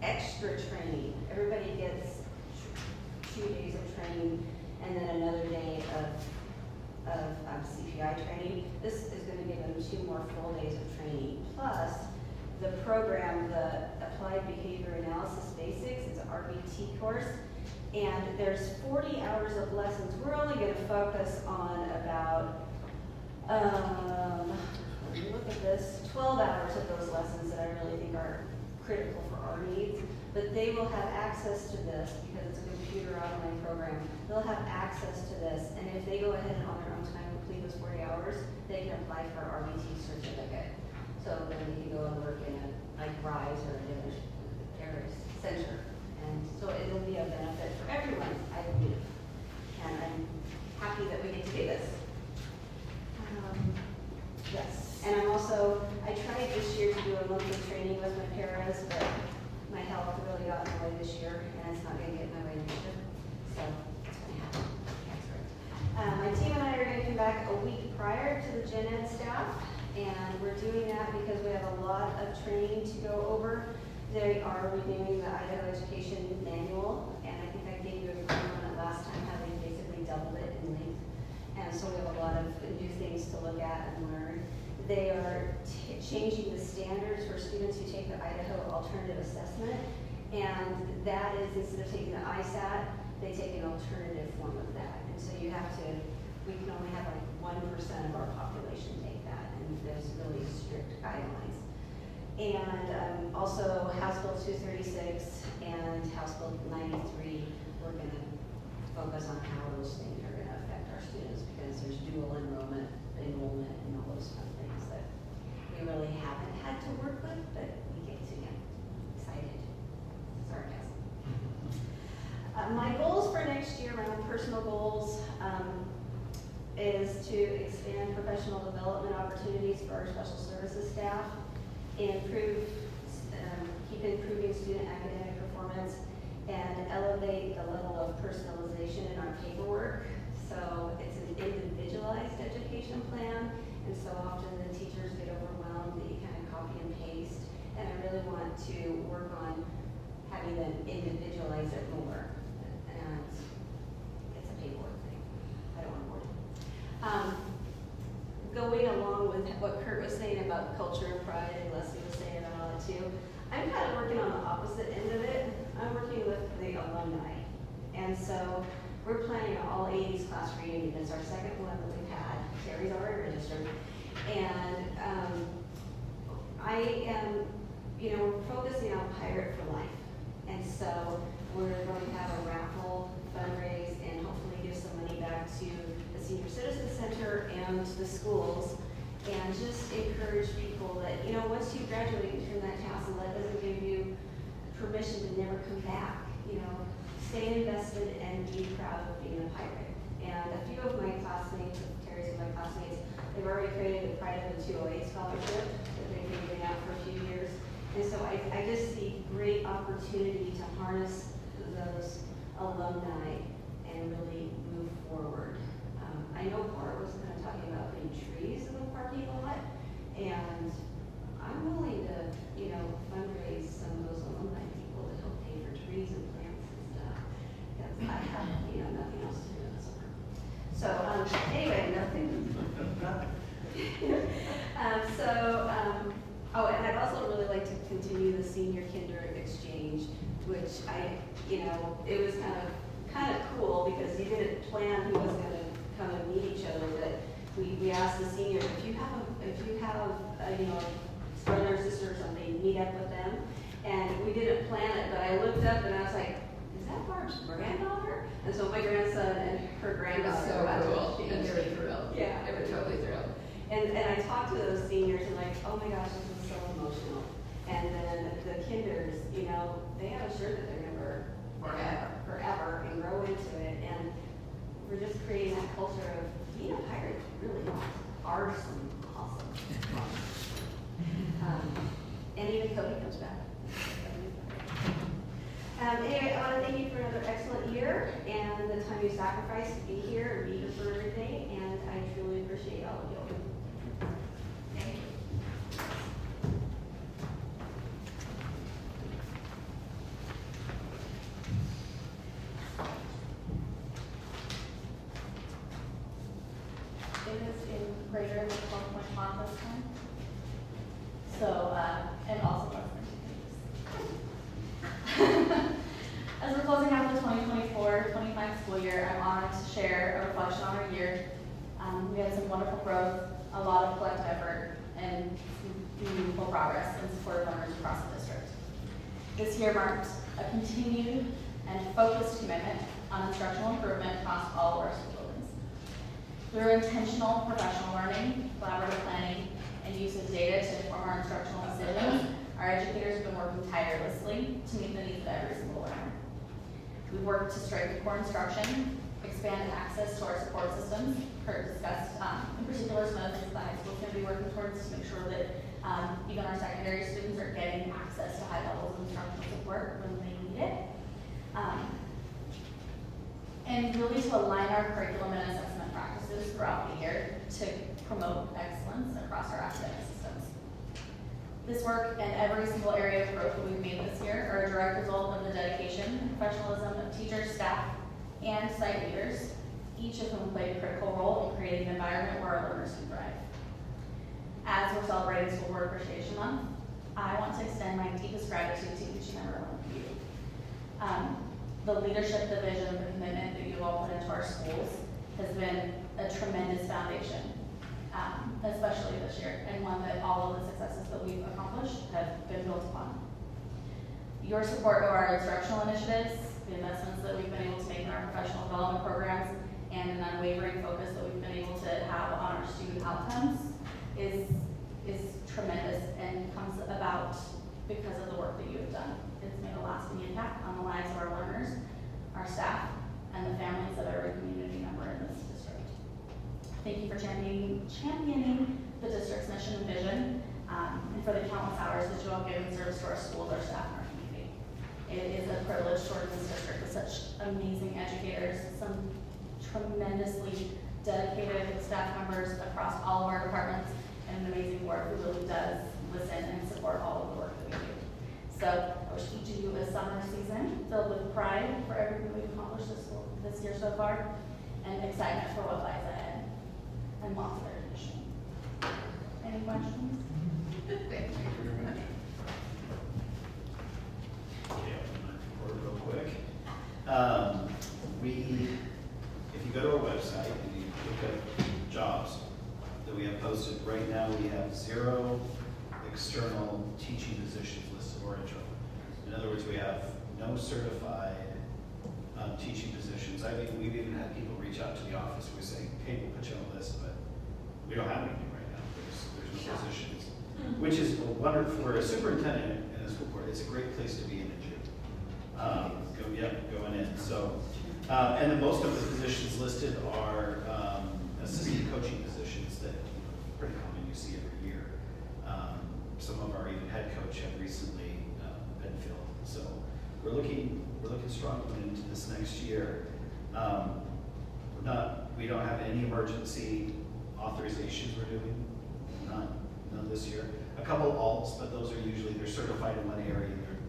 extra training. Everybody gets 2 days of training and then another day of CPI training. This is going to give them 2 more full days of training. Plus, the program, the Applied Behavior Analysis Basics, it's an RBT course, and there's 40 hours of lessons. We're only going to focus on about, let me look at this, 12 hours of those lessons that I really think are critical for our needs. But they will have access to this because it's a computer online program. They'll have access to this, and if they go ahead and on their own time complete those 40 hours, they can apply for an RBT certificate. So then they can go and work in a RISE or a different center. And so it'll be a benefit for everyone, I believe. And I'm happy that we get to do this. Yes, and I tried this year to do a monthly training with my paras, but my health really got in the way this year, and it's not going to the gen ed staff, and we're doing that because we have a lot of training to go over. They are reviewing the Idaho Education Manual, and I think I gave you a review on it last time, how they basically doubled it in length. And so we have a lot of new things to look at and learn. They are changing the standards for students who take the Idaho Alternative Assessment, and that is, instead of taking the ISAT, they take an alternative form of that. And so you have to, we can only have like 1% of our population take that, and there's really strict guidelines. And also House Bill 236 and House Bill 93, we're gonna focus on how those things are gonna affect our students, because there's dual enrollment, and all those fun things that we really haven't had to work with, but we get to get excited. Sarcasm. My goals for next year, around personal goals, is to expand professional development opportunities for our special services staff, keep improving student academic performance, and elevate the level of personalization in our paperwork. So it's an individualized education plan, and so often the teachers get overwhelmed that you kind of copy and paste, and I really want to work on having them individualize it more. And it's a paperwork thing. I don't want to bore you. Going along with what Kurt was saying about culture and pride, and Leslie was saying about it too, I'm kind of working on the opposite end of it. I'm working with the alumni. And so we're planning an all 80s class reunion. It's our second one that we've had. Terry's already registered. And I am, we're focusing on Pirate for Life. And so we're going to have a raffle, fundraise, and hopefully give some money back to the Senior Citizen Center and the schools, and just encourage people that, once you graduate from that castle, that doesn't give you permission to never come back. Stay invested and be proud of being a pirate. And a few of my classmates, Terry's of my classmates, they've already created the Pride of the 208 scholarship that they've been giving out for a few years. And so I just see great opportunity to harness those alumni and really move forward. I know Bart was kind of talking about putting trees in the parking lot, and I'm willing to, fundraise some of those alumni people to help pay for trees and plants and stuff, because I have, nothing else to do in the summer. So, anyway, and I'd also really like to continue the senior kinder exchange, which it was kind of cool, because you didn't plan who was going to come and meet each other, but we asked the seniors, if you have brother or sister or something, meet up with them. And we didn't plan it, but I looked up and I was like, is that Barb's granddaughter? And so my grandson and her granddaughter. So were about to cool. exchange. And they were thrilled. Yeah. They were totally thrilled. And I talked to those seniors and like, oh my gosh, this was so emotional. And then the kinders, they have a shirt that they're never forever and grow into it. And we're just creating that culture of being a pirate really are some awesome. And even Cody comes back. Anyway, I want to thank you for another excellent year and the time you sacrificed to be here and be here for everything. And I truly appreciate all of you. Thank you. It is in greater than 12.1 this time. So, and also less than 2 pages. As we're closing out the 2024-25 school year, I'm honored to share a reflection on our year. We had some wonderful growth, a lot of collective effort, and some meaningful progress in support of learners across the district. This year marked a continued and focused commitment on instructional improvement across all of our school buildings. Through intentional professional learning, collaborative planning, and use of data to inform our instructional decisions, our educators have been working tirelessly to meet the needs of every single learner. We've worked to strengthen core instruction, expand access to our support systems. Kurt discussed, in particular, some of the things the high school is going to be working towards to make sure that even our secondary students are getting access to high levels of instructional support when they need it. And really to align our curriculum and assessment practices throughout the year to promote excellence across our academic systems. This work and every single area of growth that we've made this year are a direct result of the dedication and professionalism of teachers, staff, and site leaders, each of whom played a critical role in creating an environment where our learners can thrive. As we're celebrating School Board Appreciation Month, I want to extend my deepest gratitude to each and every one of you. The leadership, the vision, the commitment that you've all put into our schools has been a tremendous foundation, especially this year, and one that all of the successes that we've accomplished have been built upon. Your support of our instructional initiatives, the investments that we've been able to make in our professional development programs, and an unwavering focus that we've been able to have on our student outcomes is tremendous and comes about because of the work that you have done. It's made a lasting impact on the lives of our learners, our staff, and the families of every community member in this district. Thank you for championing the district's mission and vision, and for the countless hours that you all give in service to our schools, our staff, and our community. It is a privilege to work in this district with such amazing educators, some tremendously dedicated staff members across all of our departments, and an amazing board who really does listen and support all of the work that we do. So I wish each of you a summer season filled with pride for everything we've accomplished this year so far, and excitement for what lies ahead, and lots of recognition. Any questions? Okay, real quick. If you go to our website and you look at jobs that we have posted, right now we have 0 external teaching positions listed or internal. In other words, we have no certified teaching positions. I mean, we've even had people reach out to the office. We say, hey, we'll put you on the list, but we don't have anything right now. There's no positions, which is wonderful for a superintendent in a school board. It's a great place to be in June. Going in. So, and then most of the positions listed are assistant coaching positions that pretty common you see every year. Some of our even head coach have recently been filled. So we're looking strong going into this next year. We don't have any emergency authorizations we're doing. None this year. A couple alts, but those are usually they're certified in one area and they're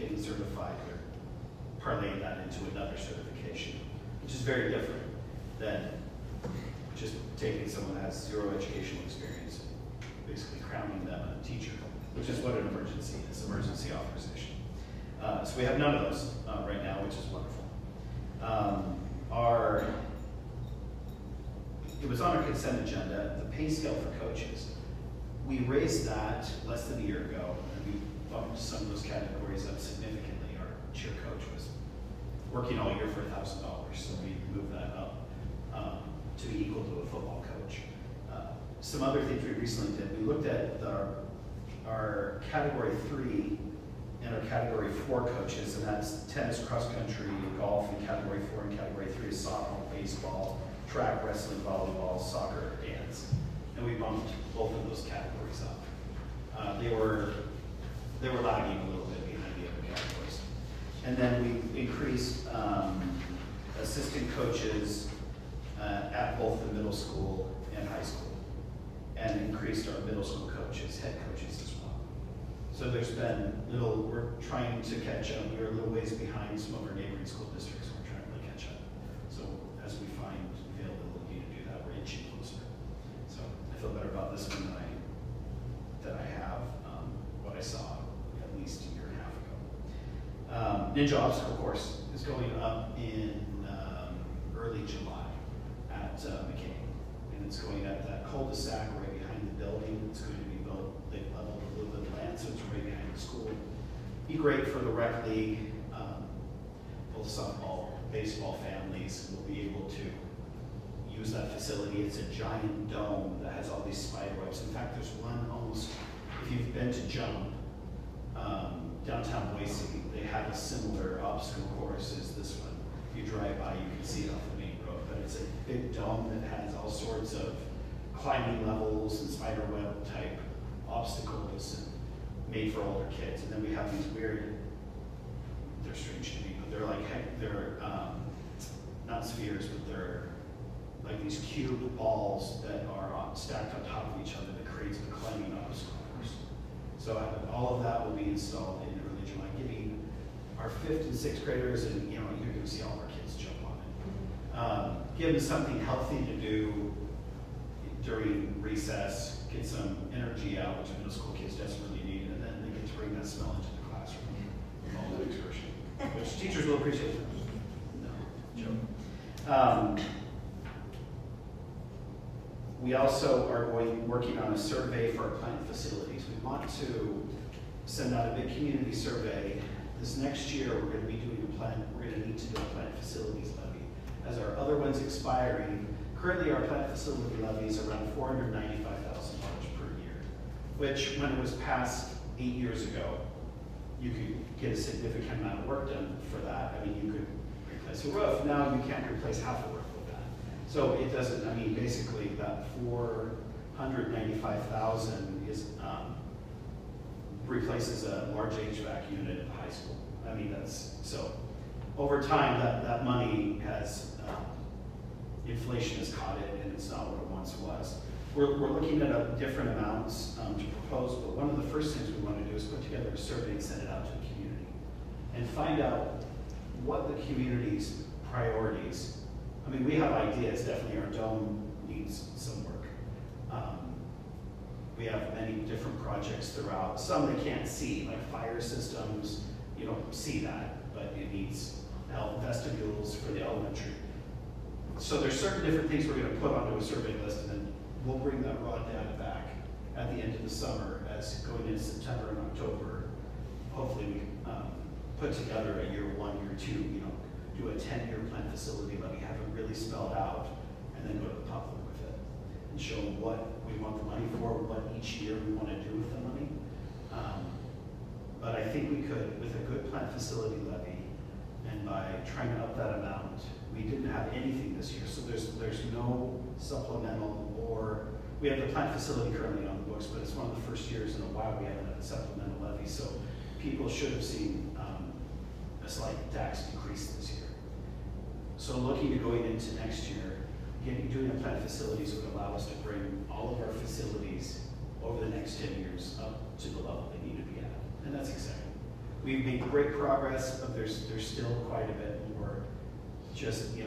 getting certified. They're parlaying that into another certification, which is very different than just taking someone that has 0 educational experience, basically crowning them a teacher, which is what an emergency is, emergency authorization. So we have none of those right now, which is wonderful. It was on our consent agenda, the pay scale for coaches. We raised that less than a year ago, and we bumped some of those categories up significantly. Our cheer coach was working all year for $1,000, so we moved that up to be equal to a football coach. Some other things we recently did, we looked at our category 3 and our category 4 coaches, and that's tennis, cross country, golf in category 4, and category 3 is softball, baseball, track, wrestling, volleyball, soccer, dance. And we bumped both of those categories up. They were lagging a little bit behind the other categories. And then we increased assistant coaches at both the middle school and high school, and increased our middle school coaches, head coaches as well. So there's been we're trying to catch up. We're a little ways behind some of our neighboring school districts. We're trying to catch up. So as we find availability to do that, we're inching closer. So I feel better about this one than I have what I saw at least a year and a half ago. Ninja Obstacle Course is going up in early July at McCain, and it's going at that cul-de-sac right behind the building. It's going to be built, they've leveled a little bit of land, so it's right behind the school. Be great for the rec league, both softball, baseball families will be able to use that facility. It's a giant dome that has all these spider webs. In fact, there's one almost, if you've been to Jump, downtown Boise, they have a similar obstacle course as this one. If you drive by, you can see it off the main road, but it's a big dome that has all sorts of climbing levels and spider web type obstacles and made for older kids. And then we have these weird, they're strange to me, but they're like, they're not spheres, but they're like these cube balls that are stacked on top of each other that creates a climbing obstacle course. So all of that will be installed in early July, giving our 5th and 6th graders, and you're going to see all of our kids jump on it. Give them something healthy to do during recess, get some energy out, which middle school kids desperately need, and then they get to bring that smell into the classroom from all that excursion, which teachers will appreciate. No, joke. We also are working on a survey for our plant facilities. We want to send out a big community survey. This next year, we're going to be doing we're going to need to do a plant facilities levy. As our other ones expiring, currently our plant facility levy is around $495,000 per year, which when it was passed 8 years ago, you could get a significant amount of work done for that. I mean, you could replace a roof. Now you can't replace half a roof with that. So it doesn't, I mean, basically that $495,000 is, replaces a large HVAC unit at the high school. I mean, so over time that money has, inflation has caught it and it's not what it once was. We're looking at different amounts to propose, but one of the first things we want to do is put together a survey and send it out to the community and find out what the community's priorities. I mean, we have ideas, definitely our dome needs some work. We have many different projects throughout, some they can't see, like fire systems, you don't see that, but it needs vestibules for the elementary. So there's certain different things we're going to put onto a survey list, and then we'll bring that raw data back at the end of the summer as going into September and October. Hopefully we put together a year 1, year 2, do a 10-year plant facility levy, have it really spelled out, and then go to the public with it and show them what we want the money for, what each year we want to do with the money. But I think we could, with a good plant facility levy, and by trying to up that amount, we didn't have anything this year, so there's no supplemental, or we have the plant facility currently on the books, but it's one of the first years in a while we haven't had a supplemental levy, so people should have seen a slight tax decrease this year. So looking to going into next year, doing a plant facilities would allow us to bring all of our facilities over the next 10 years up to the level they need to be at, and that's exciting. We've made great progress, but there's still quite a bit more. Just, the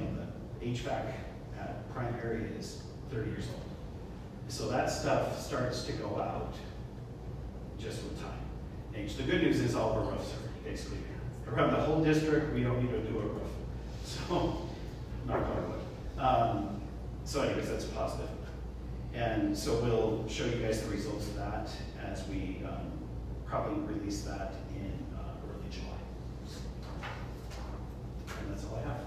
HVAC at primary is 30 years old. So that stuff starts to go out just with time. Age. The good news is all of our roofs are basically around the whole district. We don't need to do a roof. So, knock on wood. So anyways, that's positive. And so we'll show you guys the results of that as we probably release that in early July. And that's all I have.